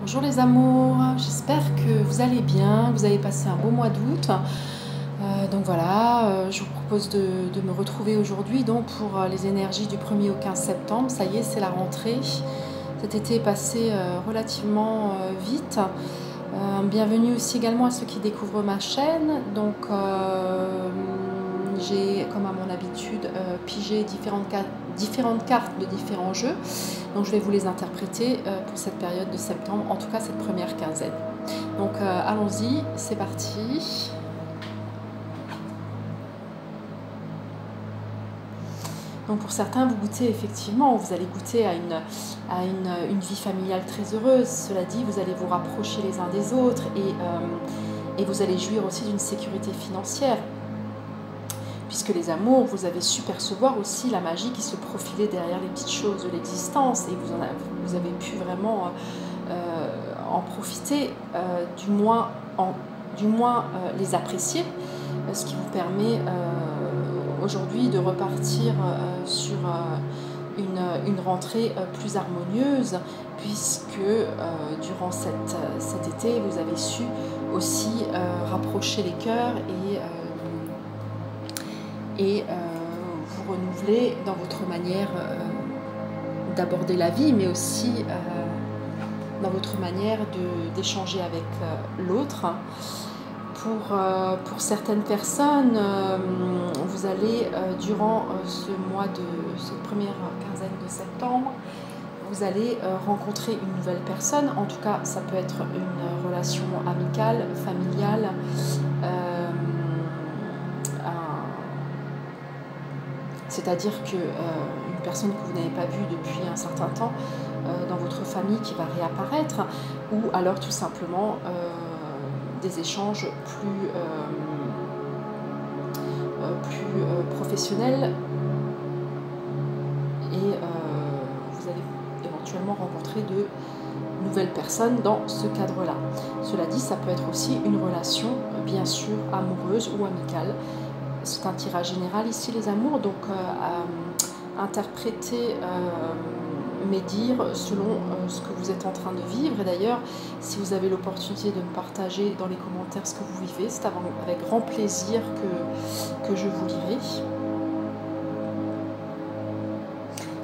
Bonjour les amours, j'espère que vous allez bien, vous avez passé un beau mois d'août. Donc voilà, je vous propose de me retrouver aujourd'hui donc pour les énergies du 1er au 15 septembre. Ça y est, c'est la rentrée. Cet été est passé relativement vite. Bienvenue aussi également à ceux qui découvrent ma chaîne. Donc j'ai, comme à mon habitude, pigé différentes cartes de différents jeux. Donc je vais vous les interpréter pour cette période de septembre, en tout cas cette première quinzaine. Donc allons-y, c'est parti. Donc pour certains, vous goûtez effectivement, vous allez goûter à une vie familiale très heureuse. Cela dit, vous allez vous rapprocher les uns des autres et vous allez jouir aussi d'une sécurité financière. Puisque les amours, vous avez su percevoir aussi la magie qui se profilait derrière les petites choses de l'existence et vous avez pu vraiment en profiter, du moins les apprécier, ce qui vous permet aujourd'hui de repartir sur une rentrée plus harmonieuse, puisque durant cet été, vous avez su aussi rapprocher les cœurs et vous renouveler dans votre manière d'aborder la vie, mais aussi dans votre manière d'échanger avec l'autre. Pour certaines personnes, vous allez, durant cette première quinzaine de septembre, vous allez rencontrer une nouvelle personne. En tout cas, ça peut être une relation amicale, familiale, c'est-à-dire qu'une personne que vous n'avez pas vue depuis un certain temps dans votre famille qui va réapparaître, ou alors tout simplement des échanges plus professionnels et vous allez éventuellement rencontrer de nouvelles personnes dans ce cadre-là. Cela dit, ça peut être aussi une relation, bien sûr, amoureuse ou amicale. C'est un tirage général ici, les amours, donc interprétez mes dires selon ce que vous êtes en train de vivre. Et d'ailleurs, si vous avez l'opportunité de me partager dans les commentaires ce que vous vivez, c'est avec grand plaisir que je vous lirai.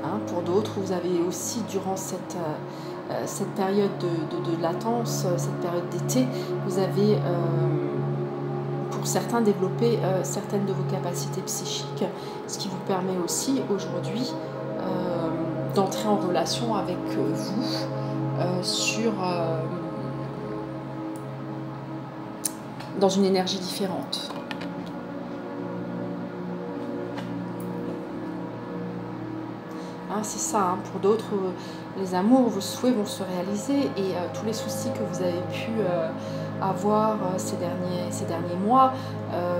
Hein, pour d'autres, vous avez aussi, durant cette période de latence, cette période d'été, vous avez pour certains développer certaines de vos capacités psychiques, ce qui vous permet aussi aujourd'hui d'entrer en relation avec vous dans une énergie différente. Hein, c'est ça, hein. Pour d'autres, les amours, vos souhaits vont se réaliser et tous les soucis que vous avez pu avoir ces derniers mois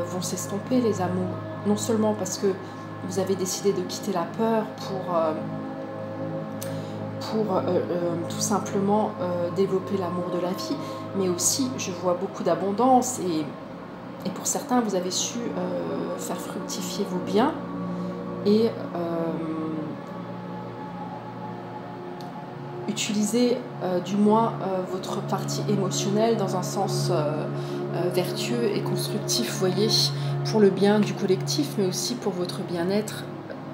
vont s'estomper, les amours. Non seulement parce que vous avez décidé de quitter la peur pour tout simplement développer l'amour de la vie, mais aussi je vois beaucoup d'abondance et pour certains vous avez su faire fructifier vos biens et utiliser du moins votre partie émotionnelle dans un sens vertueux et constructif, vous voyez, pour le bien du collectif, mais aussi pour votre bien-être,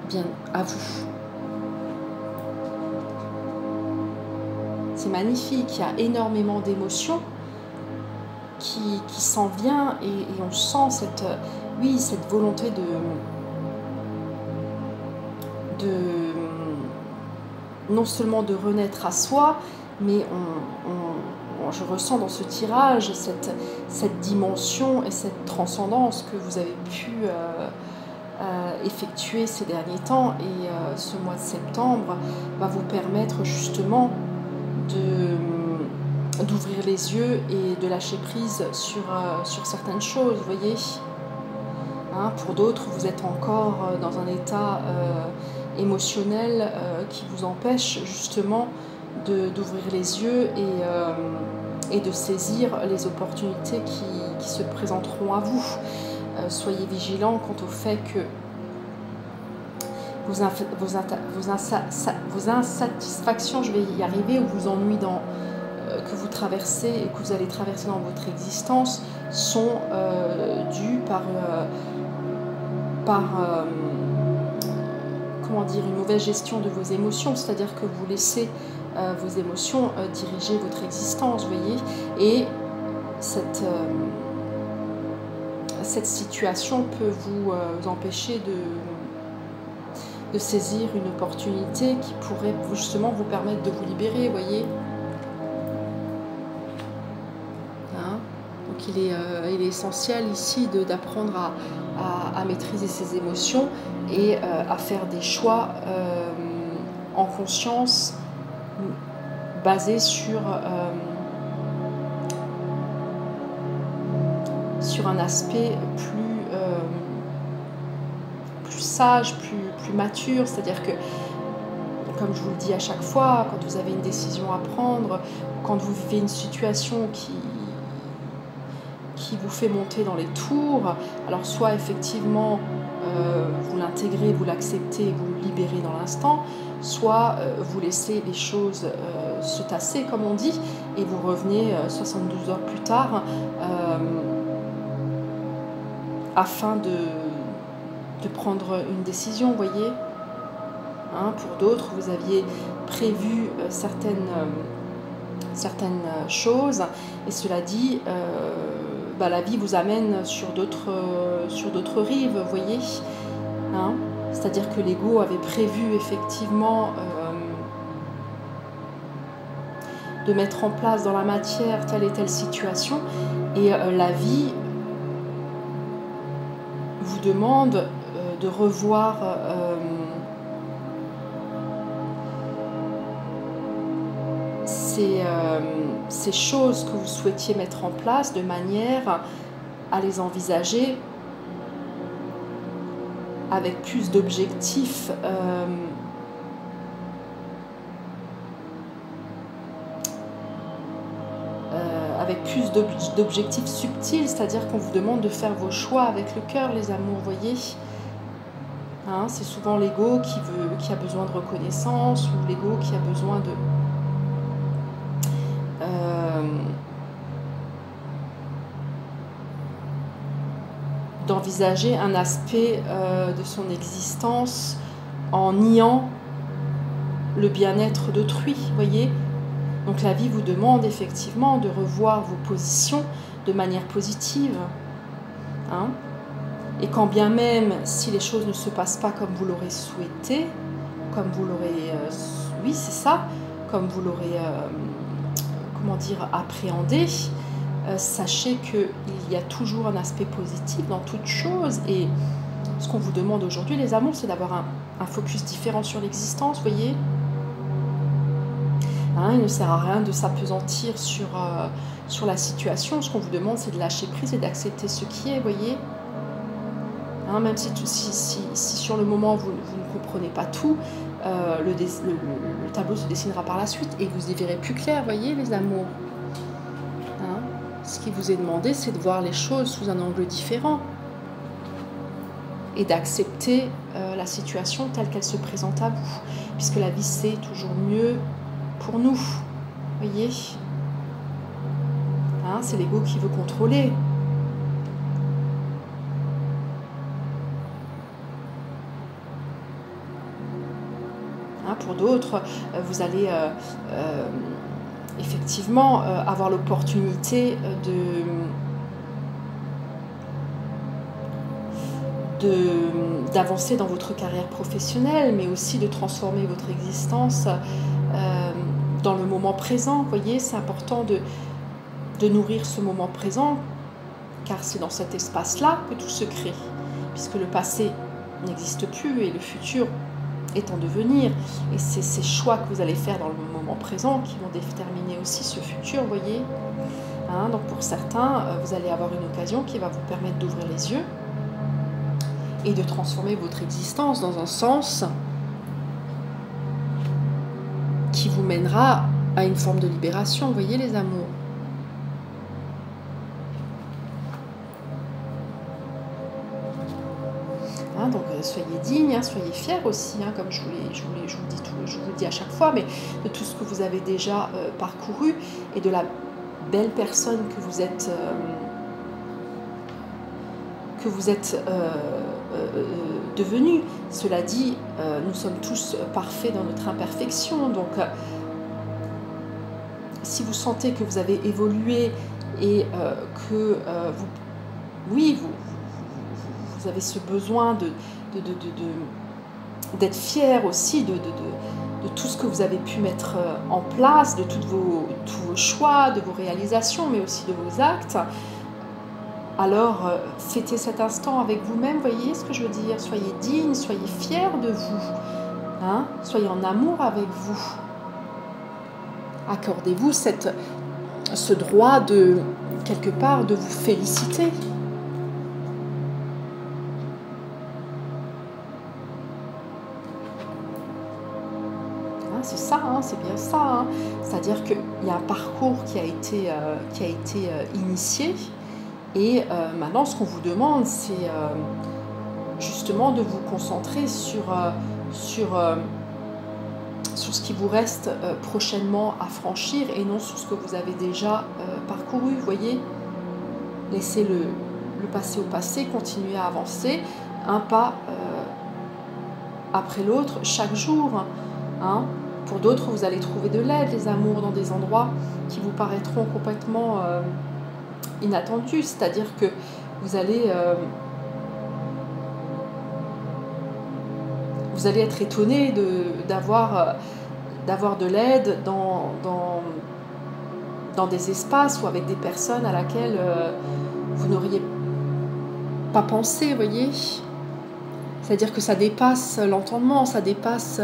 bien à vous. C'est magnifique, il y a énormément d'émotions qui s'en vient et on sent cette volonté non seulement de renaître à soi, mais je ressens dans ce tirage cette dimension et cette transcendance que vous avez pu effectuer ces derniers temps. Et ce mois de septembre va vous permettre justement d'ouvrir les yeux et de lâcher prise sur certaines choses, vous voyez. Hein, pour d'autres, vous êtes encore dans un état émotionnel qui vous empêche justement d'ouvrir les yeux et de saisir les opportunités qui se présenteront à vous. Soyez vigilants quant au fait que vos insatisfactions, je vais y arriver, ou vos ennuis que vous traversez et que vous allez traverser dans votre existence sont dus par comment dire, une mauvaise gestion de vos émotions, c'est-à-dire que vous laissez vos émotions diriger votre existence, vous voyez, et cette situation peut vous empêcher de saisir une opportunité qui pourrait justement vous permettre de vous libérer, vous voyez. Hein? Donc il est essentiel ici d'apprendre à maîtriser ses émotions et à faire des choix en conscience basés sur un aspect plus sage, plus mature, c'est-à-dire que, comme je vous le dis à chaque fois, quand vous avez une décision à prendre, quand vous vivez une situation qui vous fait monter dans les tours, alors soit effectivement vous l'intégrez, vous l'acceptez, vous le libérez dans l'instant, soit vous laissez les choses se tasser, comme on dit, et vous revenez 72 heures plus tard afin de prendre une décision, vous voyez. Hein, pour d'autres, vous aviez prévu certaines choses, et cela dit, la vie vous amène sur d'autres rives, vous voyez. Hein, c'est-à-dire que l'ego avait prévu effectivement de mettre en place dans la matière telle et telle situation, et la vie vous demande de revoir ces choses que vous souhaitiez mettre en place de manière à les envisager avec plus d'objectifs subtils, c'est-à-dire qu'on vous demande de faire vos choix avec le cœur, les amours, vous voyez. Hein, c'est souvent l'ego qui a besoin de reconnaissance, ou l'ego qui a besoin d'envisager un aspect de son existence en niant le bien-être d'autrui, vous voyez. Donc la vie vous demande effectivement de revoir vos positions de manière positive. Hein, et quand bien même si les choses ne se passent pas comme vous l'aurez souhaité, comme vous l'aurez, oui c'est ça, comme vous l'aurez, comment dire, appréhendé, sachez qu'il y a toujours un aspect positif dans toute chose, et ce qu'on vous demande aujourd'hui, les amours, c'est d'avoir un focus différent sur l'existence, vous voyez. Hein, il ne sert à rien de s'apesantir sur la situation. Ce qu'on vous demande, c'est de lâcher prise et d'accepter ce qui est, vous voyez. Hein, même si sur le moment vous ne comprenez pas tout, le tableau se dessinera par la suite et vous y verrez plus clair, vous voyez, les amours. Hein, ce qui vous est demandé, c'est de voir les choses sous un angle différent et d'accepter la situation telle qu'elle se présente à vous, puisque la vie, c'est toujours mieux pour nous, voyez. Hein, c'est l'ego qui veut contrôler. Hein, pour d'autres, vous allez effectivement avoir l'opportunité d'avancer dans votre carrière professionnelle, mais aussi de transformer votre existence dans le moment présent. Vous voyez, c'est important de nourrir ce moment présent, car c'est dans cet espace-là que tout se crée, puisque le passé n'existe plus et le futur est en devenir. Et c'est ces choix que vous allez faire dans le moment présent qui vont déterminer aussi ce futur, vous voyez. Hein, donc pour certains, vous allez avoir une occasion qui va vous permettre d'ouvrir les yeux et de transformer votre existence dans un sens qui vous mènera à une forme de libération, vous voyez, les amours. Hein, donc soyez digne, hein, soyez fiers aussi, hein, comme je vous le dis à chaque fois, mais de tout ce que vous avez déjà parcouru et de la belle personne que vous êtes devenue. Cela dit, nous sommes tous parfaits dans notre imperfection, donc si vous sentez que vous avez évolué et que vous avez ce besoin d'être fier aussi de tout ce que vous avez pu mettre en place, de tous vos choix, de vos réalisations, mais aussi de vos actes, alors fêtez cet instant avec vous-même, voyez ce que je veux dire, soyez digne, soyez fiers de vous, hein, soyez en amour avec vous. Accordez-vous ce droit de, quelque part, de vous féliciter. C'est ça, hein, c'est bien ça. Hein. C'est-à-dire qu'il y a un parcours qui a été initié et maintenant ce qu'on vous demande c'est justement de vous concentrer sur ce qui vous reste prochainement à franchir et non sur ce que vous avez déjà parcouru, vous voyez. Laissez le passé au passé, continuez à avancer un pas après l'autre chaque jour. Hein. Pour d'autres, vous allez trouver de l'aide, les amours, dans des endroits qui vous paraîtront complètement inattendus. C'est-à-dire que vous allez être étonné d'avoir de l'aide dans des espaces ou avec des personnes à laquelle vous n'auriez pas pensé, vous voyez. C'est-à-dire que ça dépasse l'entendement, ça dépasse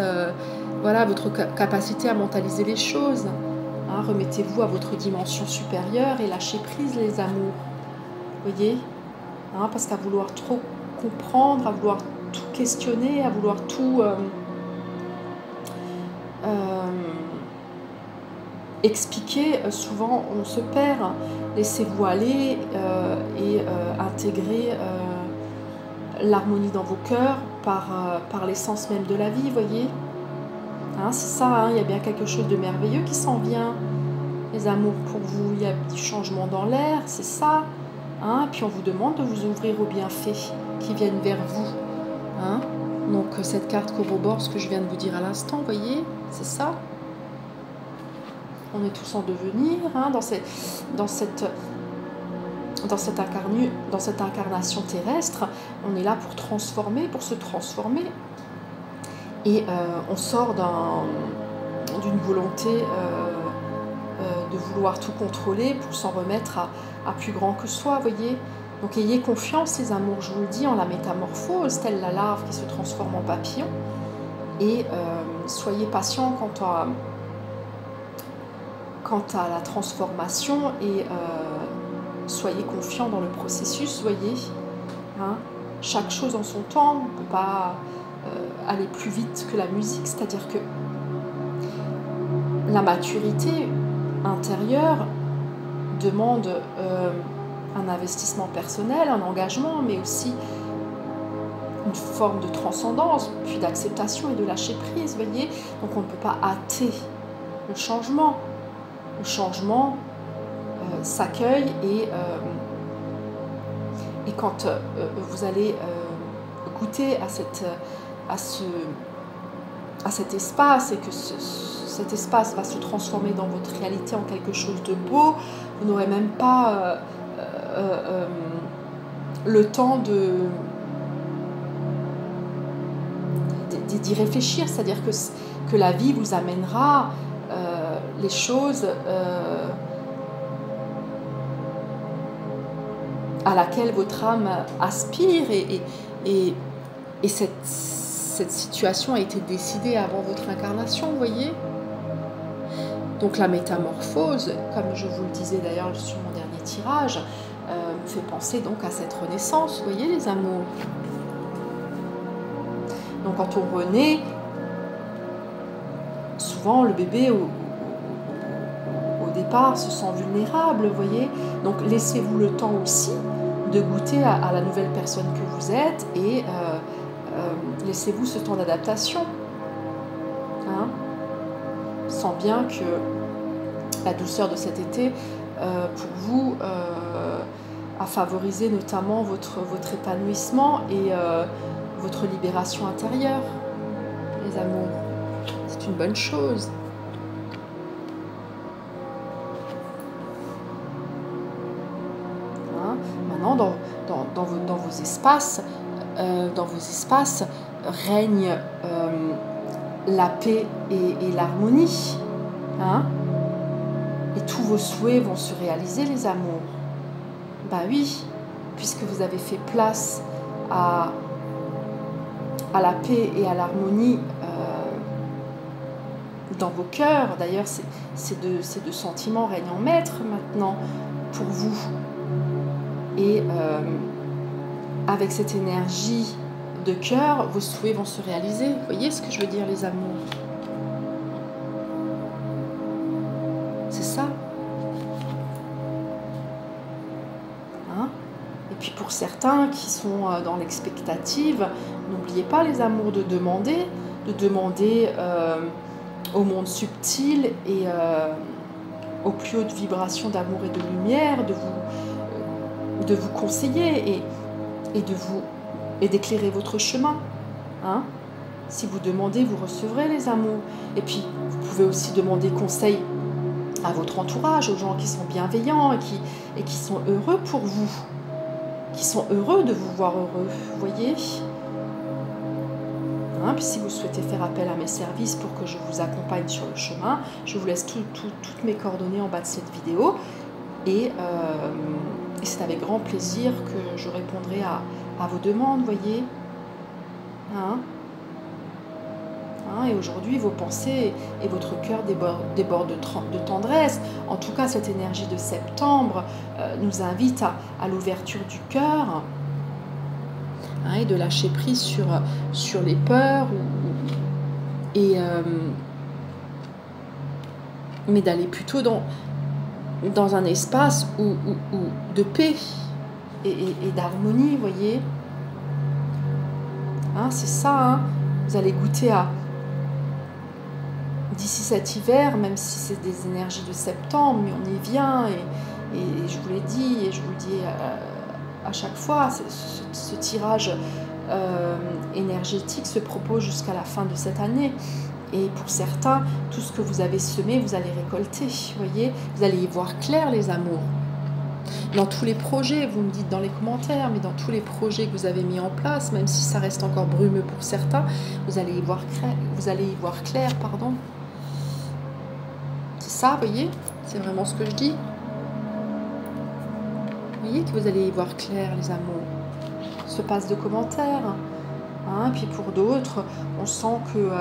voilà, votre capacité à mentaliser les choses. Hein, remettez-vous à votre dimension supérieure et lâchez prise les amours. Vous voyez, hein, parce qu'à vouloir trop comprendre, à vouloir tout questionner, à vouloir tout expliquer, souvent on se perd. Laissez-vous aller et intégrer l'harmonie dans vos cœurs par l'essence même de la vie, voyez. Hein, c'est ça, hein, il y a bien quelque chose de merveilleux qui s'en vient. Les amours pour vous, il y a du changement dans l'air, c'est ça. Hein, puis on vous demande de vous ouvrir aux bienfaits qui viennent vers vous. Hein. Donc cette carte corrobore ce que je viens de vous dire à l'instant, vous voyez, c'est ça. On est tous en devenir, hein, dans cette incarnation terrestre, on est là pour transformer, pour se transformer. Et on sort d'une volonté de vouloir tout contrôler pour s'en remettre à plus grand que soi, voyez. Donc ayez confiance, les amours, je vous le dis, en la métamorphose, telle la larve qui se transforme en papillon. Et soyez patient quant à la transformation et soyez confiant dans le processus, voyez. Hein, chaque chose en son temps, on ne peut pas aller plus vite que la musique, c'est-à-dire que la maturité intérieure demande un investissement personnel, un engagement, mais aussi une forme de transcendance, puis d'acceptation et de lâcher prise, voyez. Donc on ne peut pas hâter le changement. Le changement s'accueille et quand vous allez goûter à cet espace et que cet espace va se transformer dans votre réalité en quelque chose de beau, vous n'aurez même pas le temps d'y réfléchir, c'est-à-dire que la vie vous amènera les choses à laquelle votre âme aspire et cette situation a été décidée avant votre incarnation, vous voyez. Donc la métamorphose, comme je vous le disais d'ailleurs sur mon dernier tirage, me fait penser donc à cette renaissance, vous voyez les amours. Donc quand on renaît, souvent le bébé au départ se sent vulnérable, vous voyez. Donc laissez-vous le temps aussi de goûter à la nouvelle personne que vous êtes et laissez-vous ce temps d'adaptation. Hein? Sens bien que la douceur de cet été, pour vous, a favorisé notamment votre épanouissement et votre libération intérieure, les amours. C'est une bonne chose. Hein? Maintenant, dans vos espaces, règne la paix et l'harmonie. Hein? Et tous vos souhaits vont se réaliser, les amours. Ben oui, puisque vous avez fait place à la paix et à l'harmonie dans vos cœurs. D'ailleurs, ces deux sentiments règnent en maître maintenant pour vous. Et avec cette énergie de cœur, vos souhaits vont se réaliser. Vous voyez ce que je veux dire, les amours? C'est ça. Hein? Et puis pour certains qui sont dans l'expectative, n'oubliez pas, les amours, de demander au monde subtil et aux plus hautes vibrations d'amour et de lumière, de vous conseiller et d'éclairer votre chemin. Hein? Si vous demandez, vous recevrez, les amours. Et puis, vous pouvez aussi demander conseil à votre entourage, aux gens qui sont bienveillants et qui sont heureux pour vous, qui sont heureux de vous voir heureux, vous voyez? Hein? Puis si vous souhaitez faire appel à mes services pour que je vous accompagne sur le chemin, je vous laisse toutes mes coordonnées en bas de cette vidéo. Et c'est avec grand plaisir que je répondrai à vos demandes, voyez. Hein? Et aujourd'hui, vos pensées et votre cœur débordent de tendresse. En tout cas, cette énergie de septembre nous invite à l'ouverture du cœur, et de lâcher prise sur les peurs, mais d'aller plutôt dans un espace de paix et d'harmonie, vous voyez. C'est ça, vous allez goûter d'ici cet hiver, même si c'est des énergies de septembre, mais on y vient, et je vous l'ai dit, et je vous le dis à chaque fois, ce tirage énergétique se propose jusqu'à la fin de cette année. Et pour certains, tout ce que vous avez semé, vous allez récolter, vous voyez. Vous allez y voir clair, les amours. Dans tous les projets, vous me dites dans les commentaires, mais dans tous les projets que vous avez mis en place, même si ça reste encore brumeux pour certains, vous allez y voir clair, pardon. C'est ça, vous voyez? C'est vraiment ce que je dis. Vous voyez que vous allez y voir clair, les amours. Se passe de commentaires. Puis pour d'autres, on sent que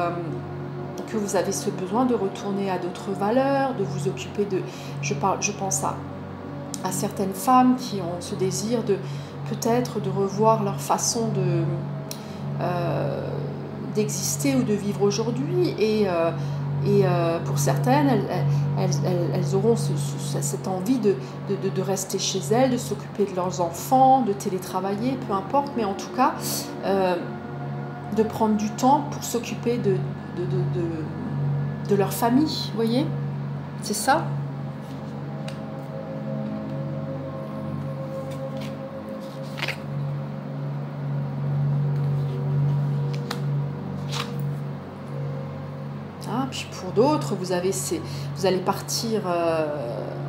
vous avez ce besoin de retourner à d'autres valeurs, de vous occuper de... Je pense à certaines femmes qui ont ce désir peut-être de revoir leur façon d'exister ou de vivre aujourd'hui. Et pour certaines, elles auront cette envie de rester chez elles, de s'occuper de leurs enfants, de télétravailler, peu importe, mais en tout cas, de prendre du temps pour s'occuper de leur famille, vous voyez? C'est ça. Puis pour d'autres, vous allez partir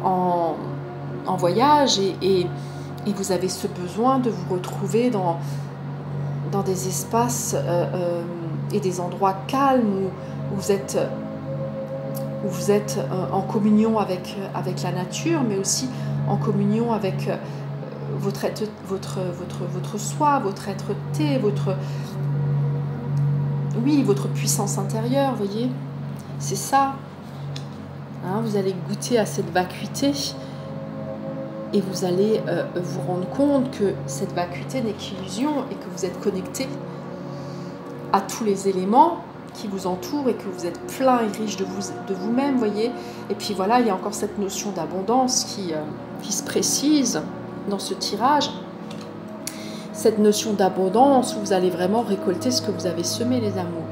en voyage et vous avez ce besoin de vous retrouver dans des espaces et des endroits calmes où vous êtes en communion avec la nature, mais aussi en communion avec votre soi, votre être-té, votre puissance intérieure, vous voyez. C'est ça. Vous allez goûter à cette vacuité et vous allez vous rendre compte que cette vacuité n'est qu'illusion et que vous êtes connecté à tous les éléments qui vous entourent et que vous êtes plein et riche de vous-même, voyez. Et puis voilà, il y a encore cette notion d'abondance qui se précise dans ce tirage. cette notion d'abondance où vous allez vraiment récolter ce que vous avez semé, les amours.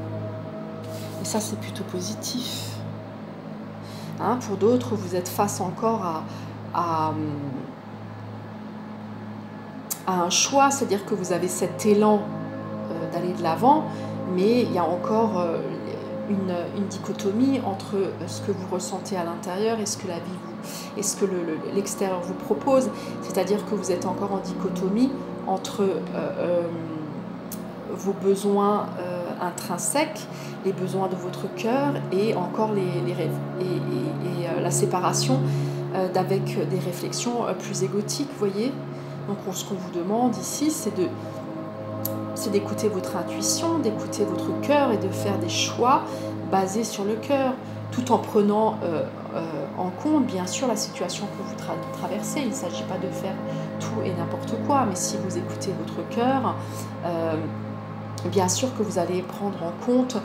Et ça, c'est plutôt positif. Hein, pour d'autres, vous êtes face encore à un choix, c'est-à-dire que vous avez cet élan d'aller de l'avant, mais il y a encore une dichotomie entre ce que vous ressentez à l'intérieur et ce que la vie et ce que l'extérieur vous propose. C'est-à-dire que vous êtes encore en dichotomie entre vos besoins intrinsèques, les besoins de votre cœur et encore les rêves et la séparation avec des réflexions plus égotiques, vous voyez. Donc ce qu'on vous demande ici, c'est d'écouter votre intuition, d'écouter votre cœur et de faire des choix basés sur le cœur, tout en prenant en compte, bien sûr, la situation que vous traversez. Il ne s'agit pas de faire tout et n'importe quoi, mais si vous écoutez votre cœur, bien sûr que vous allez prendre en compte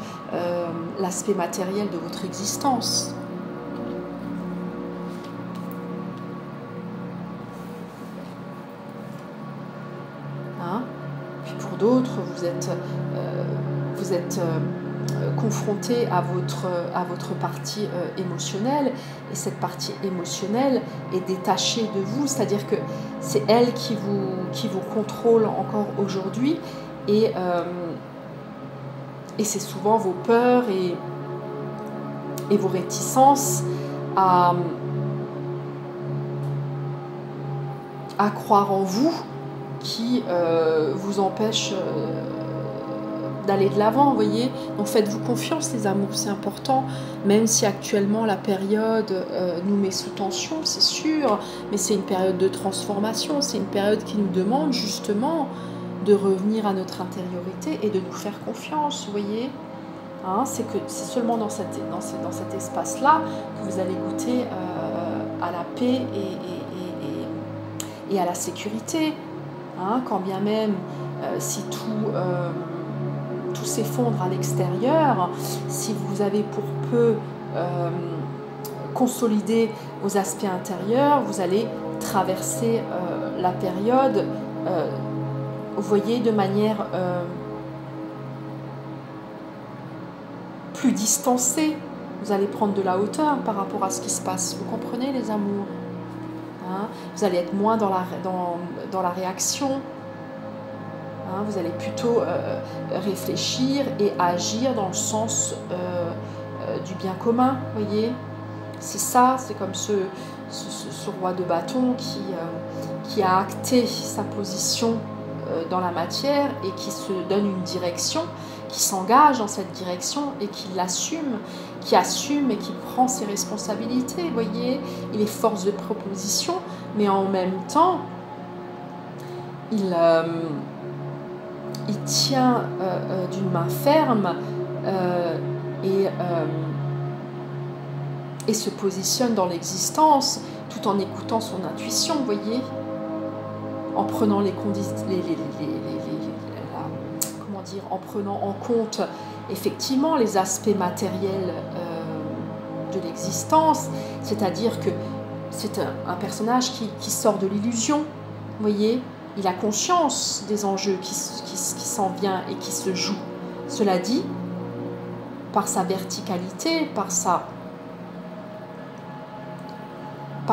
l'aspect matériel de votre existence. Hein? Puis pour d'autres, vous êtes confronté à votre partie émotionnelle, et cette partie émotionnelle est détachée de vous, c'est-à-dire que c'est elle qui vous contrôle encore aujourd'hui, et c'est souvent vos peurs et vos réticences à croire en vous qui vous empêchent d'aller de l'avant, vous voyez. Donc faites-vous confiance, les amours, c'est important, même si actuellement la période nous met sous tension, c'est sûr, mais c'est une période de transformation, c'est une période qui nous demande justement de revenir à notre intériorité et de nous faire confiance, vous voyez. Hein, c'est seulement dans cet espace-là que vous allez goûter à la paix et à la sécurité. Hein, quand bien même si tout s'effondre à l'extérieur, si vous avez pour peu consolidé vos aspects intérieurs, vous allez traverser la période, vous voyez, de manière plus distancée. Vous allez prendre de la hauteur par rapport à ce qui se passe. Vous comprenez, les amours? Hein, vous allez être moins dans la réaction. Hein, vous allez plutôt réfléchir et agir dans le sens du bien commun, vous voyez. C'est ça, c'est comme ce roi de bâton qui a acté sa position dans la matière et qui se donne une direction, qui s'engage dans cette direction et qui l'assume, qui assume et qui prend ses responsabilités, vous voyez. Il est force de proposition, mais en même temps, il tient d'une main ferme et se positionne dans l'existence tout en écoutant son intuition, vous voyez, en prenant en prenant en compte effectivement les aspects matériels de l'existence, c'est-à-dire que c'est un personnage qui sort de l'illusion, vous voyez. Il a conscience des enjeux qui s'en viennent et qui se jouent. Cela dit, par sa verticalité, par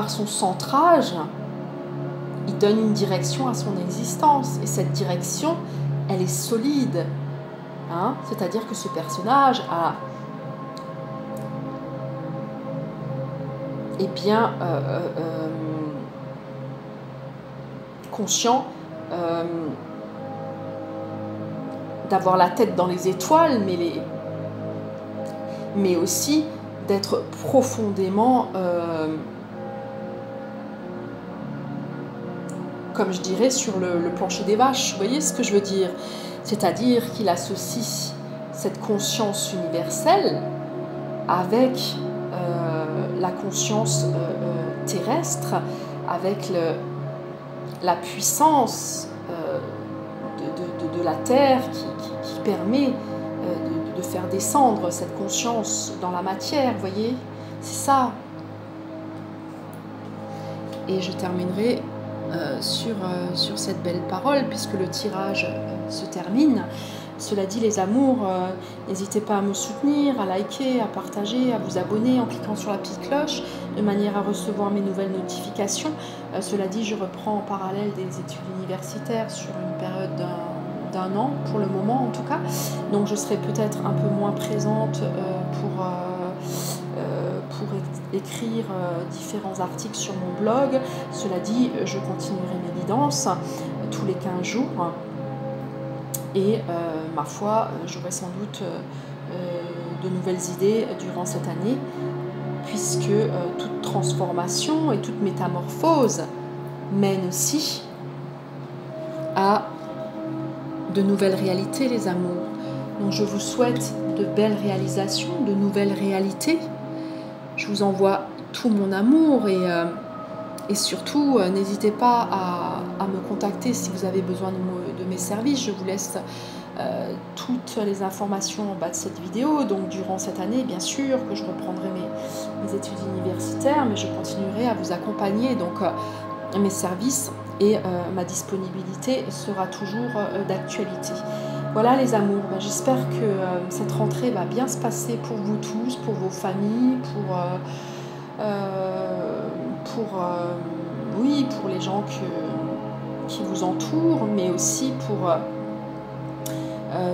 son centrage, il donne une direction à son existence. Et cette direction, elle est solide. Hein, c'est-à-dire que ce personnage est bien conscient d'avoir la tête dans les étoiles, mais aussi d'être profondément, comme je dirais, sur le plancher des vaches. Vous voyez ce que je veux dire? C'est-à-dire qu'il associe cette conscience universelle avec la conscience terrestre, avec la puissance de la Terre qui permet de faire descendre cette conscience dans la matière, vous voyez, c'est ça. Et je terminerai sur cette belle parole, puisque le tirage se termine. Cela dit, les amours, n'hésitez pas à me soutenir, à liker, à partager, à vous abonner en cliquant sur la petite cloche, de manière à recevoir mes nouvelles notifications. Cela dit, je reprends en parallèle des études universitaires sur une période d'un an, pour le moment en tout cas. Donc je serai peut-être un peu moins présente pour écrire différents articles sur mon blog. Cela dit, je continuerai mes guidances tous les 15 jours. Et ma foi, j'aurai sans doute de nouvelles idées durant cette année, puisque toute transformation et toute métamorphose mène aussi à de nouvelles réalités, les amours. Donc je vous souhaite de belles réalisations, de nouvelles réalités. Je vous envoie tout mon amour et surtout, n'hésitez pas à me contacter si vous avez besoin de mes services. Je vous laisse toutes les informations en bas de cette vidéo. Donc durant cette année, bien sûr, que je reprendrai mes études universitaires, mais je continuerai à vous accompagner. Donc mes services et ma disponibilité sera toujours d'actualité. Voilà les amours, j'espère que cette rentrée va bien se passer pour vous tous, pour vos familles, pour les gens qui vous entourent, mais aussi pour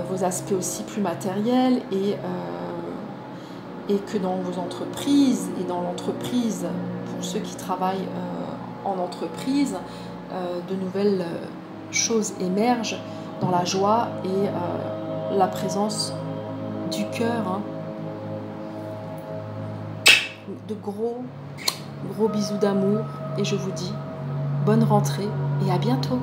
vos aspects aussi plus matériels et que dans vos entreprises et dans l'entreprise, pour ceux qui travaillent en entreprise, de nouvelles choses émergent dans la joie et la présence du cœur. De gros bisous d'amour et je vous dis bonne rentrée et à bientôt.